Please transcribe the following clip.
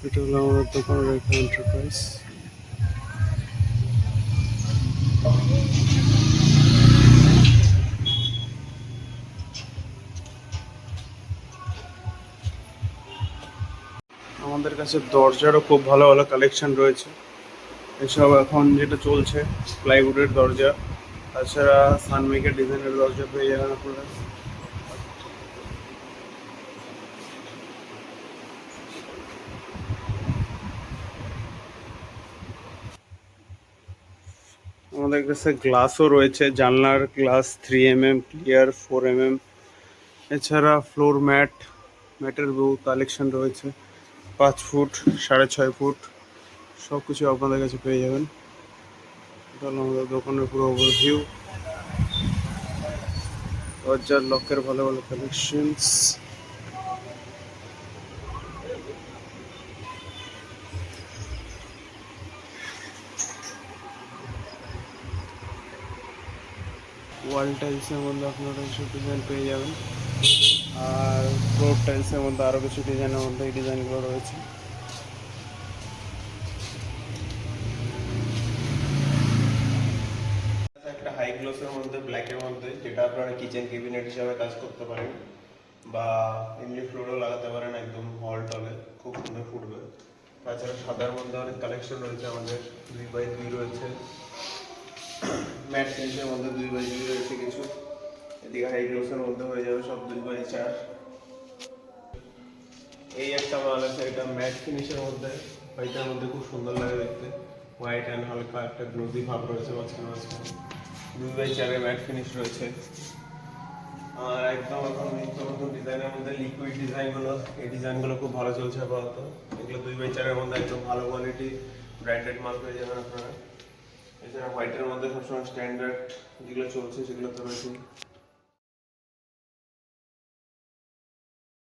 এটা হলো আমাদের দোকানের একটা এন্টারপ্রাইজ। আমাদের কাছে দরজারও খুব ভালো ভালো কালেকশন রয়েছে। এসব এখন যেটা চলছে প্লাইউডের দরজা, তাছাড়া সানমেকের ডিজাইনের দরজা পেয়ে যাবেন আপনারা। আমাদের কাছে গ্লাসও রয়েছে, জানলার গ্লাস 3 mm ক্লিয়ার, 4 mm। এছাড়া ফ্লোর ম্যাটের বহু কালেকশন রয়েছে, 5 ফুট, 6.5 ফুট, সব কিছু আপনাদের কাছে পেয়ে যাবেন। এটা হলো আমাদের দোকানের পুরো ওভারভিউ। দরজার লকের ভালো ভালো কালেকশনস। ওয়াল টাইলসের মধ্যে আপনারা এইসব ডিজাইন পেয়ে যাবেন, আর ফ্লোর টাইলসের মধ্যে আরও কিছু ডিজাইনের মধ্যে এই ডিজাইনগুলো রয়েছে। একটা হাই গ্লোসের মধ্যে ব্ল্যাকের মধ্যে, যেটা আপনারা কিচেন ক্যাবিনেট হিসাবে কাজ করতে পারেন, বা এমনি ফ্লোরেও লাগাতে পারেন, একদম হল টলে খুব সুন্দর ফুটবে। তাছাড়া সাদার মধ্যে অনেক কালেকশন রয়েছে আমাদের, 2x2 রয়েছে, ম্যাট ফিনিশের মধ্যে 2x2 রয়েছে কিছু। এদিকে হাই গ্লোসের মধ্যে হয়ে যাবে সব 2x4। এই একটা মাল আছে, এটা ম্যাট ফিনিশের মধ্যে, হোয়াইটের মধ্যে খুব সুন্দর লাগে দেখতে। হোয়াইট অ্যান্ড হালকা একটা গ্লোসি ভাব রয়েছে মাঝখানে মাঝখানে, 2x4 ম্যাট ফিনিশ রয়েছে। আর একদম এখন নিত্য নতুন ডিজাইনের মধ্যে লিকুইড ডিজাইনগুলো, এই ডিজাইনগুলো খুব ভালো চলছে আপাতত। এগুলো 2x4 মধ্যে একদম ভালো কোয়ালিটি ব্র্যান্ডেড মাল পেয়ে যাবেন আপনারা। এছাড়া হোয়াইটের মধ্যে সবসময় স্ট্যান্ডার্ড যেগুলো চলছে সেগুলো তো রয়েছে।